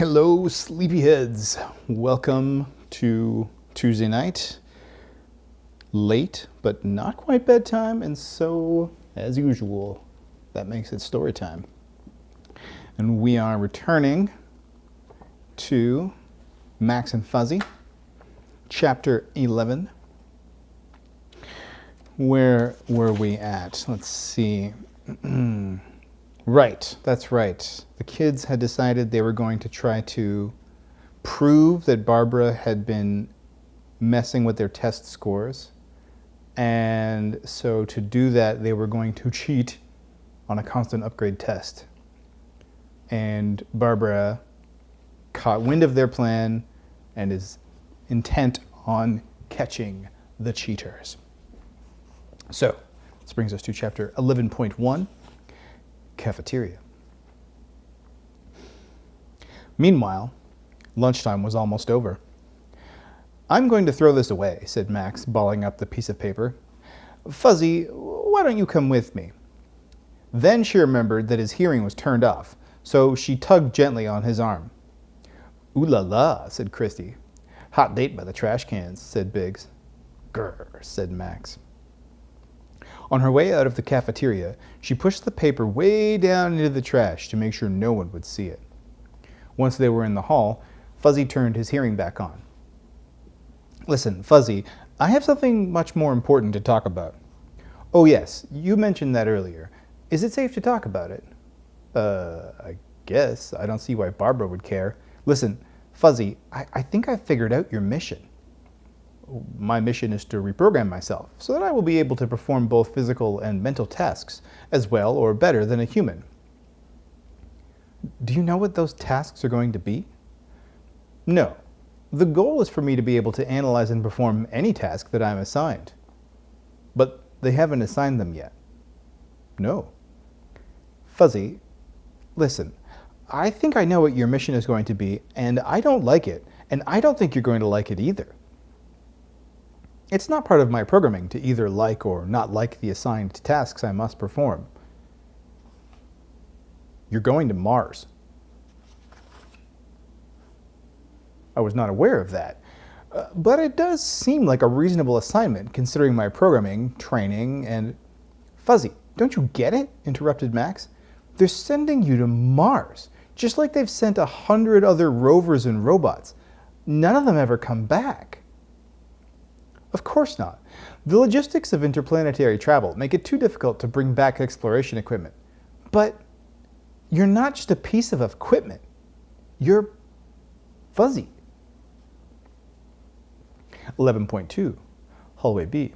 Hello, sleepyheads. Welcome to Tuesday night. Late, but not quite bedtime, and so, as usual, that makes it story time. And we are returning to Max and Fuzzy, Chapter 11. Where were we at? Let's see. Right, that's right. The kids had decided they were going to try to prove that Barbara had been messing with their test scores. And so to do that, they were going to cheat on a constant upgrade test. And Barbara caught wind of their plan and is intent on catching the cheaters. So this brings us to chapter 11.1. Cafeteria. Meanwhile, lunchtime was almost over. "I'm going to throw this away," said Max, balling up the piece of paper. "Fuzzy, why don't you come with me?" Then she remembered that his hearing was turned off, so she tugged gently on his arm. "Ooh la la," said Christy. "Hot date by the trash cans," said Biggs. "Grr," said Max. On her way out of the cafeteria, she pushed the paper way down into the trash to make sure no one would see it. Once they were in the hall, Fuzzy turned his hearing back on. "Listen, Fuzzy, I have something much more important to talk about." "Oh yes, you mentioned that earlier. Is it safe to talk about it?" I guess. I don't see why Barbara would care. Listen, Fuzzy, I think I've figured out your mission." "My mission is to reprogram myself so that I will be able to perform both physical and mental tasks as well or better than a human." "Do you know what those tasks are going to be?" "No. The goal is for me to be able to analyze and perform any task that I'm assigned." "But they haven't assigned them yet." "No." "Fuzzy, listen, I think I know what your mission is going to be, and I don't like it, and I don't think you're going to like it either." "It's not part of my programming to either like or not like the assigned tasks I must perform." "You're going to Mars." "I was not aware of that. But it does seem like a reasonable assignment considering my programming, training, and..." "Fuzzy, don't you get it?" interrupted Max. "They're sending you to Mars, just like they've sent 100 other rovers and robots. None of them ever come back." "Of course not. The logistics of interplanetary travel make it too difficult to bring back exploration equipment. But you're not just a piece of equipment. You're Fuzzy." 11.2, Hallway B.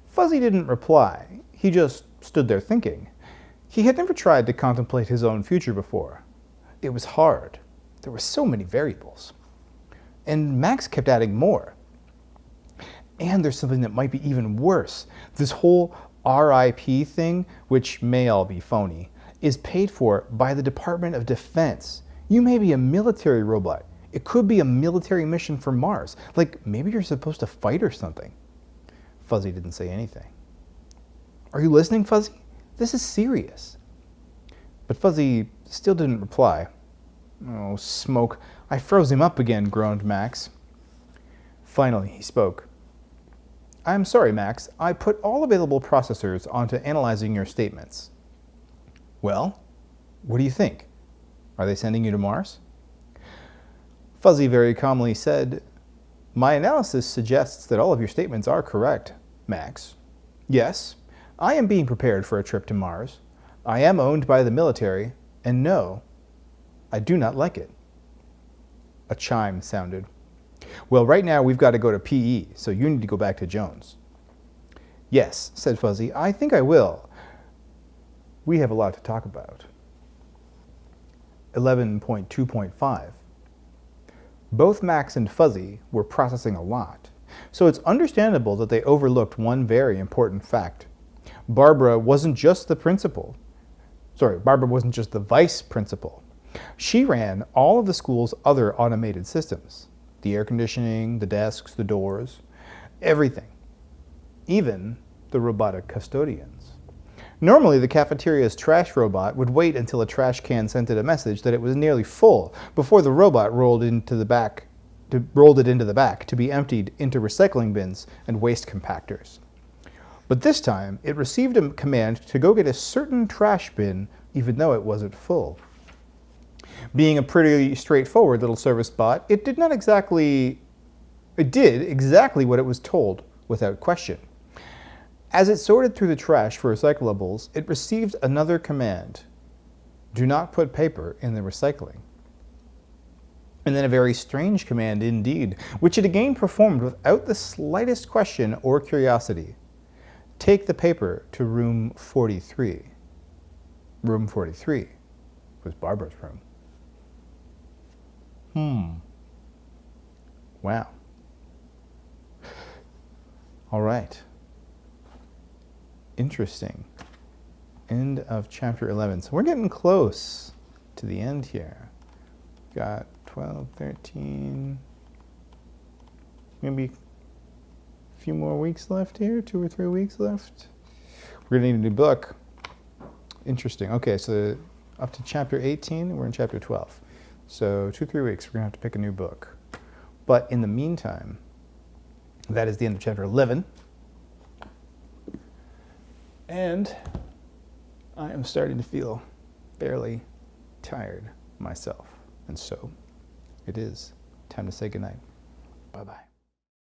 Fuzzy didn't reply. He just stood there thinking. He had never tried to contemplate his own future before. It was hard. There were so many variables. And Max kept adding more. And there's something that might be even worse. This whole RIP thing, which may all be phony, is paid for by the Department of Defense. You may be a military robot. It could be a military mission for Mars. Like, maybe you're supposed to fight or something. Fuzzy didn't say anything. "Are you listening, Fuzzy? This is serious." But Fuzzy still didn't reply. "Oh, smoke. I froze him up again," groaned Max. Finally, he spoke. "I'm sorry, Max. I put all available processors onto analyzing your statements." "Well, what do you think? Are they sending you to Mars?" Fuzzy very calmly said, "My analysis suggests that all of your statements are correct, Max. Yes, I am being prepared for a trip to Mars. I am owned by the military, and no, I do not like it." A chime sounded. "Well, right now we've got to go to PE, so you need to go back to Jones." "Yes," said Fuzzy, "I think I will. We have a lot to talk about." 11.2.5. Both Max and Fuzzy were processing a lot, so it's understandable that they overlooked one very important fact. Barbara wasn't just the vice principal. She ran all of the school's other automated systems. The air conditioning, the desks, the doors, everything. Even the robotic custodians. Normally, the cafeteria's trash robot would wait until a trash can sent it a message that it was nearly full before the robot rolled it into the back to be emptied into recycling bins and waste compactors. But this time, it received a command to go get a certain trash bin even though it wasn't full. Being a pretty straightforward little service bot, it did exactly what it was told without question. As it sorted through the trash for recyclables, it received another command: do not put paper in the recycling. And then a very strange command indeed, which it again performed without the slightest question or curiosity. Take the paper to room 43. Room 43 was Barbara's room. Wow. All right. Interesting. End of chapter 11. So we're getting close to the end here. Got 12, 13, maybe a few more weeks left here, 2 or 3 weeks left. We're gonna need a new book. Interesting. Okay, so up to chapter 18, we're in chapter 12. So 2-3 weeks, we're gonna have to pick a new book. But in the meantime, that is the end of chapter 11. And I am starting to feel fairly tired myself. And so it is time to say goodnight. Bye-bye.